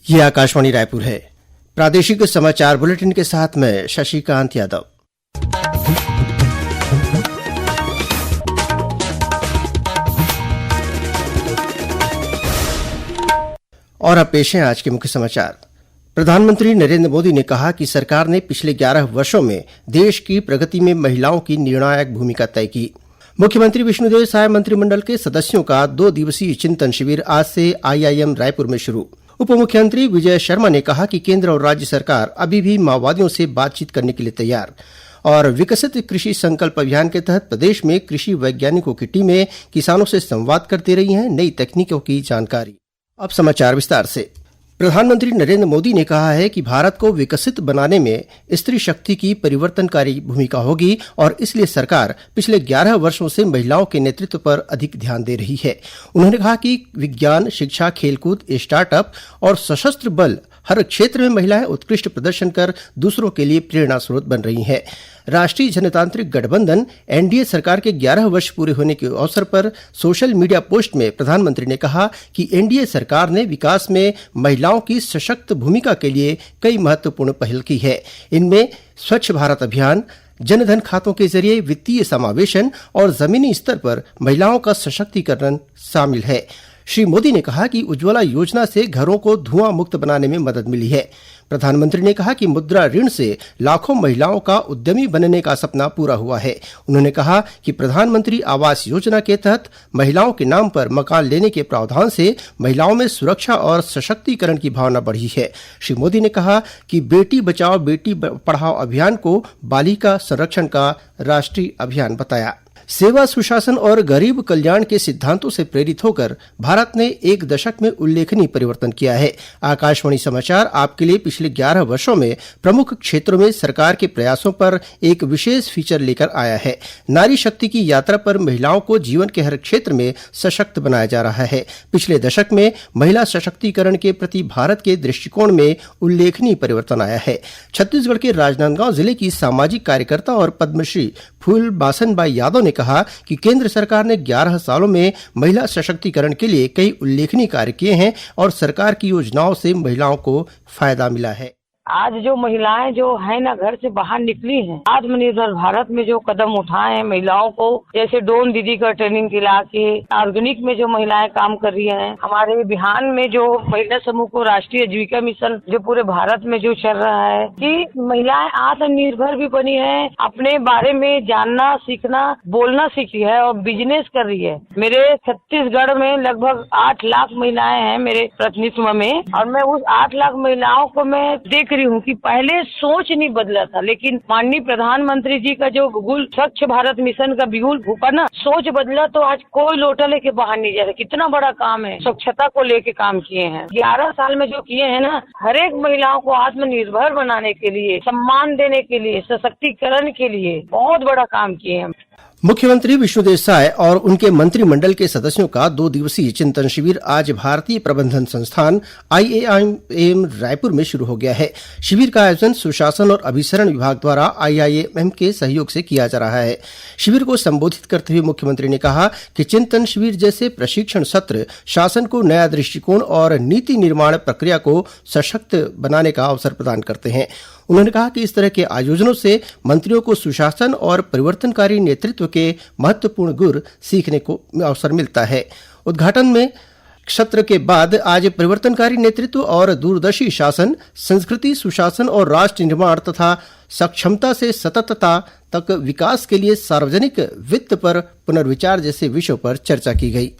ये आकाशवाणी रायपुर है। प्रादेशिक समाचार बुलेटिन के साथ मैं शशिकांत यादव। और अब पेश हैं आज के मुख्य समाचार। प्रधानमंत्री नरेंद्र मोदी ने कहा कि सरकार ने पिछले 11 वर्षों में देश की प्रगति में महिलाओं की निर्णायक भूमिका तय की। मुख्यमंत्री विष्णुदेव साय मंत्रिमंडल के सदस्यों का 2 दिवसीय चिंतन शिविर आज से आईआईएम रायपुर में शुरू। उप मुख्यमंत्री विजय शर्मा ने कहा कि केंद्र और राज्य सरकार अभी भी माओवादियों से बातचीत करने के लिए तैयार। और विकसित कृषि संकल्प अभियान के तहत प्रदेश में कृषि वैज्ञानिकों की टीमें किसानों से संवाद करते रही हैं नई तकनीकों की जानकारी। अब समाचार विस्तार से। प्रधानमंत्री नरेंद्र मोदी ने कहा है कि भारत को विकसित बनाने में स्त्री शक्ति की परिवर्तनकारी भूमिका होगी और इसलिए सरकार पिछले 11 वर्षों से महिलाओं के नेतृत्व पर अधिक ध्यान दे रही है। उन्होंने कहा कि विज्ञान, शिक्षा, खेलकूद, स्टार्टअप और सशस्त्र बल हर क्षेत्र में महिलाएं उत्कृष्ट प्रदर्शन कर दूसरों के लिए प्रेरणा स्रोत बन रही हैं। राष्ट्रीय जनतांत्रिक गठबंधन एनडीए सरकार के 11 वर्ष पूरे होने के अवसर पर सोशल मीडिया पोस्ट में प्रधानमंत्री ने कहा कि एनडीए सरकार ने विकास में महिलाओं की सशक्त भूमिका के लिए कई महत्वपूर्ण पहल की है। इनमें स्वच्छ भारत अभियान, जनधन खातों के जरिए वित्तीय समावेशन और जमीनी स्तर पर महिलाओं का सशक्तिकरण शामिल है। श्री मोदी ने कहा कि उज्ज्वला योजना से घरों को धुआं मुक्त बनाने में मदद मिली है। प्रधानमंत्री ने कहा कि मुद्रा ऋण से लाखों महिलाओं का उद्यमी बनने का सपना पूरा हुआ है। उन्होंने कहा कि प्रधानमंत्री आवास योजना के तहत महिलाओं के नाम पर मकान लेने के प्रावधान से महिलाओं में सुरक्षा और सशक्तिकरण की भावना बढ़ी है। श्री मोदी ने कहा कि बेटी बचाओ बेटी पढ़ाओ अभियान को बालिका संरक्षण का राष्ट्रीय अभियान बताया। सेवा, सुशासन और गरीब कल्याण के सिद्धांतों से प्रेरित होकर भारत ने एक दशक में उल्लेखनीय परिवर्तन किया है। आकाशवाणी समाचार आपके लिए पिछले 11 वर्षों में प्रमुख क्षेत्रों में सरकार के प्रयासों पर एक विशेष फीचर लेकर आया है। नारी शक्ति की यात्रा पर महिलाओं को जीवन के हर क्षेत्र में सशक्त बनाया जा रहा है। पिछले दशक में महिला सशक्तिकरण के प्रति भारत के दृष्टिकोण में उल्लेखनीय परिवर्तन आया है। छत्तीसगढ़ के राजनांदगांव जिले की सामाजिक कार्यकर्ता और पद्मश्री फूल बासनबाई यादव ने कहा कि केंद्र सरकार ने 11 सालों में महिला सशक्तिकरण के लिए कई उल्लेखनीय कार्य किए हैं और सरकार की योजनाओं से महिलाओं को फायदा मिला है। आज जो महिलाएं जो है ना घर से बाहर निकली हैं, आत्मनिर्भर भारत में जो कदम उठाए हैं महिलाओं को, जैसे ड्रोन दीदी का ट्रेनिंग दिला के ऑर्गेनिक में जो महिलाएं काम कर रही हैं, हमारे बिहार में जो महिला समूह को राष्ट्रीय आजीविका मिशन जो पूरे भारत में जो चल रहा है कि महिलाएं आत्मनिर्भर भी बनी है, अपने बारे में जानना सीखना बोलना सीखी है और बिजनेस कर रही है। मेरे छत्तीसगढ़ में लगभग 8 लाख महिलाएं हैं मेरे प्रतिनिधित्व में, और मैं उस 8 लाख महिलाओं को मैं देख रही हूँ कि पहले सोच नहीं बदला था, लेकिन माननीय प्रधानमंत्री जी का जो बिगुल स्वच्छ भारत मिशन का बिगुल फूका ना, सोच बदला तो आज कोई लोटा लेके बाहर नहीं जा रहा। कितना बड़ा काम है, स्वच्छता को लेके काम किए हैं। 11 साल में जो किए हैं ना, हर एक महिलाओं को आत्मनिर्भर बनाने के लिए, सम्मान देने के लिए, सशक्तिकरण के लिए बहुत बड़ा काम किए हैं। मुख्यमंत्री विष्णुदेव साय और उनके मंत्रिमंडल के सदस्यों का 2 दिवसीय चिंतन शिविर आज भारतीय प्रबंधन संस्थान आईआईएम रायपुर में शुरू हो गया है। शिविर का आयोजन सुशासन और अभिसरण विभाग द्वारा आईआईएम के सहयोग से किया जा रहा है। शिविर को संबोधित करते हुए मुख्यमंत्री ने कहा कि चिंतन शिविर जैसे प्रशिक्षण सत्र शासन को नया दृष्टिकोण और नीति निर्माण प्रक्रिया को सशक्त बनाने का अवसर प्रदान करते हैं। उन्होंने कहा कि इस तरह के आयोजनों से मंत्रियों को सुशासन और परिवर्तनकारी नेतृत्व के महत्वपूर्ण गुर सीखने को अवसर मिलता है। उद्घाटन में सत्र के बाद आज परिवर्तनकारी नेतृत्व और दूरदर्शी शासन, संस्कृति, सुशासन और राष्ट्र निर्माण तथा सक्षमता से सततता तक विकास के लिए सार्वजनिक वित्त पर पुनर्विचार जैसे विषयों पर चर्चा की गई।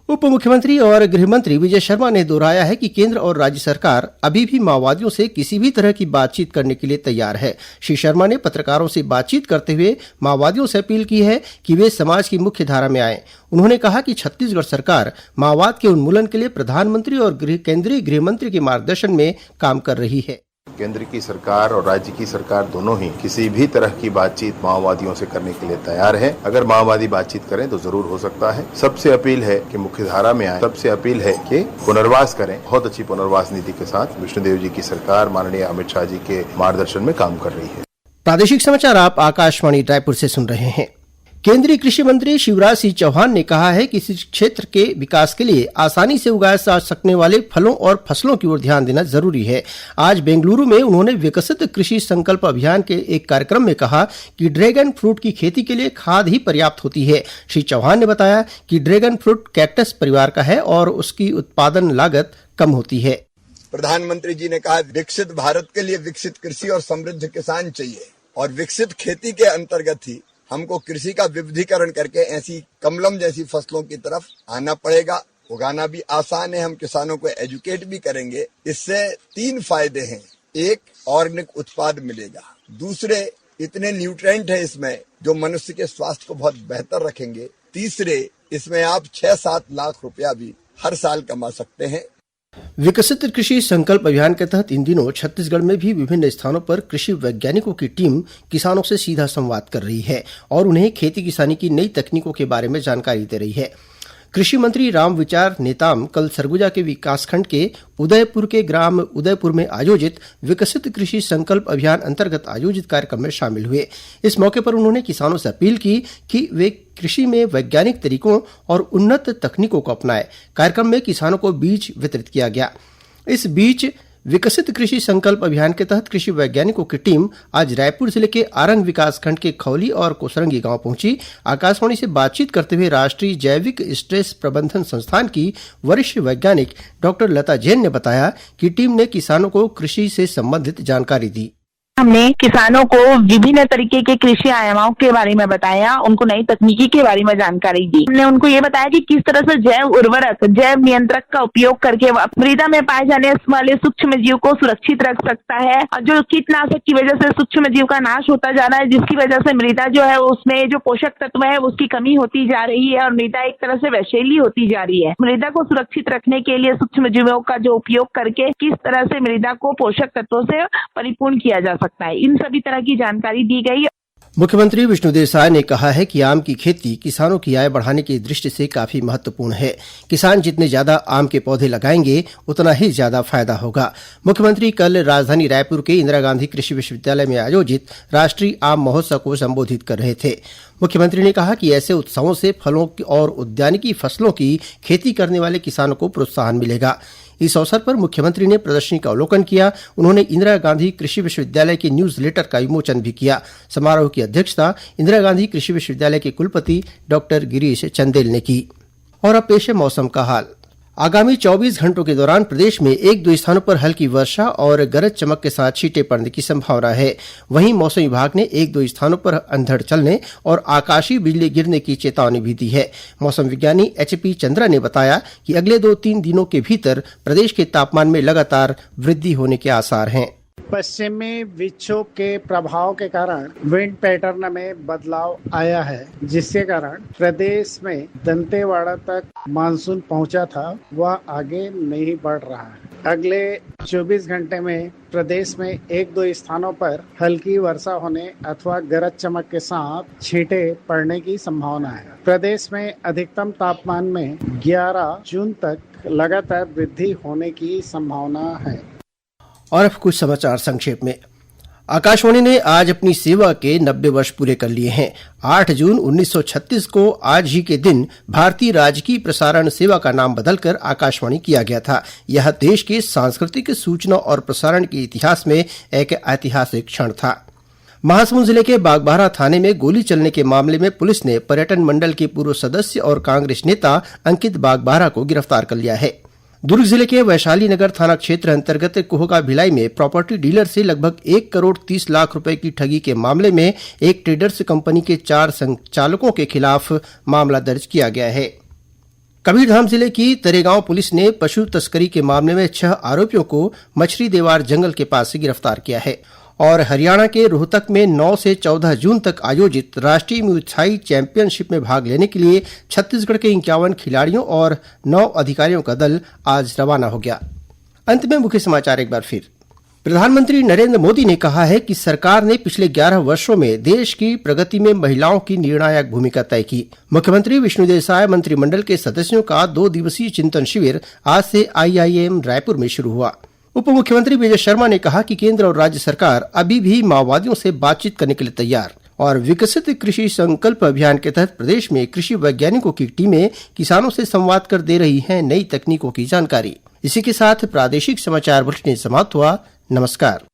उप मुख्यमंत्री और गृह मंत्री विजय शर्मा ने दोहराया है कि केंद्र और राज्य सरकार अभी भी माओवादियों से किसी भी तरह की बातचीत करने के लिए तैयार है। श्री शर्मा ने पत्रकारों से बातचीत करते हुए माओवादियों से अपील की है कि वे समाज की मुख्य धारा में आएं। उन्होंने कहा कि छत्तीसगढ़ सरकार माओवाद के उन्मूलन के लिए प्रधानमंत्री और केंद्रीय गृह मंत्री के मार्गदर्शन में काम कर रही है। केंद्र की सरकार और राज्य की सरकार दोनों ही किसी भी तरह की बातचीत माओवादियों से करने के लिए तैयार है। अगर माओवादी बातचीत करें तो जरूर हो सकता है। सबसे अपील है कि मुख्यधारा में आए। सबसे अपील है कि पुनर्वास करें। बहुत अच्छी पुनर्वास नीति के साथ विष्णुदेव जी की सरकार माननीय अमित शाह जी के मार्गदर्शन में काम कर रही है। प्रादेशिक समाचार आप आकाशवाणी रायपुर से सुन रहे हैं। केंद्रीय कृषि मंत्री शिवराज सिंह चौहान ने कहा है कि इस क्षेत्र के विकास के लिए आसानी से उगाए जा सकने वाले फलों और फसलों की ओर ध्यान देना जरूरी है। आज बेंगलुरु में उन्होंने विकसित कृषि संकल्प अभियान के एक कार्यक्रम में कहा कि ड्रैगन फ्रूट की खेती के लिए खाद ही पर्याप्त होती है। श्री चौहान ने बताया कि ड्रैगन फ्रूट कैक्टस परिवार का है और उसकी उत्पादन लागत कम होती है। प्रधानमंत्री जी ने कहा विकसित भारत के लिए विकसित कृषि और समृद्ध किसान चाहिए और विकसित खेती के अंतर्गत ही हमको कृषि का विविधीकरण करके ऐसी कमलम जैसी फसलों की तरफ आना पड़ेगा। उगाना भी आसान है, हम किसानों को एजुकेट भी करेंगे। इससे 3 फायदे हैं। एक, ऑर्गेनिक उत्पाद मिलेगा। दूसरे, इतने न्यूट्रिएंट है इसमें जो मनुष्य के स्वास्थ्य को बहुत बेहतर रखेंगे। तीसरे, इसमें आप 6-7 लाख रुपया भी हर साल कमा सकते हैं। विकसित कृषि संकल्प अभियान के तहत इन दिनों छत्तीसगढ़ में भी विभिन्न स्थानों पर कृषि वैज्ञानिकों की टीम किसानों से सीधा संवाद कर रही है और उन्हें खेती किसानी की नई तकनीकों के बारे में जानकारी दे रही है। कृषि मंत्री रामविचार नेताम कल सरगुजा के विकासखंड के उदयपुर के ग्राम उदयपुर में आयोजित विकसित कृषि संकल्प अभियान अंतर्गत आयोजित कार्यक्रम में शामिल हुए। इस मौके पर उन्होंने किसानों से अपील की कि वे कृषि में वैज्ञानिक तरीकों और उन्नत तकनीकों को अपनाएं। कार्यक्रम में किसानों को बीज वितरित किया गया। इस बीच विकसित कृषि संकल्प अभियान के तहत कृषि वैज्ञानिकों की टीम आज रायपुर जिले के आरंग विकासखंड के खौली और कोसरंगी गांव पहुंची। आकाशवाणी से बातचीत करते हुए राष्ट्रीय जैविक स्ट्रेस प्रबंधन संस्थान की वरिष्ठ वैज्ञानिक डॉक्टर लता जैन ने बताया कि टीम ने किसानों को कृषि से संबंधित जानकारी दी। हमने किसानों को विभिन्न तरीके के कृषि आयामों के बारे में बताया, उनको नई तकनीकी के बारे में जानकारी दी। हमने उनको ये बताया कि किस तरह से जैव उर्वरक, जैव नियंत्रक का उपयोग करके मृदा में पाए जाने वाले सूक्ष्म जीव को सुरक्षित रख सकता है और जो कीटनाशक की वजह से सूक्ष्म जीव का नाश होता जा रहा है, जिसकी वजह से मृदा जो है उसमें जो पोषक तत्व है उसकी कमी होती जा रही है और मृदा एक तरह से वैशेली होती जा रही है। मृदा को सुरक्षित रखने के लिए सूक्ष्म जीवों का जो उपयोग करके किस तरह से मृदा को पोषक तत्वों से परिपूर्ण किया जा सकता है, इन सभी तरह की जानकारी दी गई। मुख्यमंत्री विष्णुदेव साय ने कहा है कि आम की खेती किसानों की आय बढ़ाने की दृष्टि से काफी महत्वपूर्ण है। किसान जितने ज्यादा आम के पौधे लगाएंगे उतना ही ज्यादा फायदा होगा। मुख्यमंत्री कल राजधानी रायपुर के इंदिरा गांधी कृषि विश्वविद्यालय में आयोजित राष्ट्रीय आम महोत्सव को संबोधित कर रहे थे। मुख्यमंत्री ने कहा कि ऐसे उत्सवों से फलों और उद्यानिकी फसलों की खेती करने वाले किसानों को प्रोत्साहन मिलेगा। इस अवसर पर मुख्यमंत्री ने प्रदर्शनी का अवलोकन किया। उन्होंने इंदिरा गांधी कृषि विश्वविद्यालय के न्यूज लेटर का विमोचन भी किया। समारोह की अध्यक्षता इंदिरा गांधी कृषि विश्वविद्यालय के कुलपति डॉक्टर गिरीश चंदेल ने की। और अब पेश है मौसम का हाल। आगामी 24 घंटों के दौरान प्रदेश में 1-2 स्थानों पर हल्की वर्षा और गरज चमक के साथ छींटे पड़ने की संभावना है। वहीं मौसम विभाग ने 1-2 स्थानों पर अंधड़ चलने और आकाशीय बिजली गिरने की चेतावनी भी दी है। मौसम विज्ञानी HP चंद्रा ने बताया कि अगले 2-3 दिनों के भीतर प्रदेश के तापमान में लगातार वृद्धि होने के आसार हैं। पश्चिमी विक्षोभ के प्रभाव के कारण विंड पैटर्न में बदलाव आया है, जिसके कारण प्रदेश में दंतेवाड़ा तक मानसून पहुंचा था, वह आगे नहीं बढ़ रहा है। अगले 24 घंटे में प्रदेश में 1-2 स्थानों पर हल्की वर्षा होने अथवा गरज चमक के साथ छींटे पड़ने की संभावना है। प्रदेश में अधिकतम तापमान में 11 जून तक लगातार वृद्धि होने की संभावना है। और अब कुछ समाचार संक्षेप में। आकाशवाणी ने आज अपनी सेवा के 90 वर्ष पूरे कर लिए हैं। 8 जून 1936 को आज ही के दिन भारतीय राजकीय प्रसारण सेवा का नाम बदलकर आकाशवाणी किया गया था। यह देश के सांस्कृतिक, सूचना और प्रसारण के इतिहास में एक ऐतिहासिक क्षण था। महासमुंद जिले के बागबाहरा थाने में गोली चलने के मामले में पुलिस ने पर्यटन मंडल के पूर्व सदस्य और कांग्रेस नेता अंकित बागबाहरा को गिरफ्तार कर लिया है। दुर्ग जिले के वैशाली नगर थाना क्षेत्र अंतर्गत कोहका भिलाई में प्रॉपर्टी डीलर से लगभग 1 करोड़ 30 लाख रुपए की ठगी के मामले में एक ट्रेडर्स कंपनी के 4 संचालकों के खिलाफ मामला दर्ज किया गया है। कबीरधाम जिले की तरेगांव पुलिस ने पशु तस्करी के मामले में 6 आरोपियों को मछली देवार जंगल के पास से गिरफ्तार किया है। और हरियाणा के रोहतक में 9 से 14 जून तक आयोजित राष्ट्रीय म्यूथाई चैंपियनशिप में भाग लेने के लिए छत्तीसगढ़ के 51 खिलाड़ियों और 9 अधिकारियों का दल आज रवाना हो गया। अंत में मुख्य समाचार एक बार फिर। प्रधानमंत्री नरेंद्र मोदी ने कहा है कि सरकार ने पिछले 11 वर्षों में देश की प्रगति में महिलाओं की निर्णायक भूमिका तय की। मुख्यमंत्री विष्णुदेव साय मंत्रिमंडल के सदस्यों का 2 दिवसीय चिंतन शिविर आज से IIM रायपुर में शुरू हुआ। उप मुख्यमंत्री विजय शर्मा ने कहा कि केंद्र और राज्य सरकार अभी भी माओवादियों से बातचीत करने के लिए तैयार। और विकसित कृषि संकल्प अभियान के तहत प्रदेश में कृषि वैज्ञानिकों की टीमें किसानों से संवाद कर दे रही हैं नई तकनीकों की जानकारी। इसी के साथ प्रादेशिक समाचार बुलेटिन समाप्त हुआ। नमस्कार।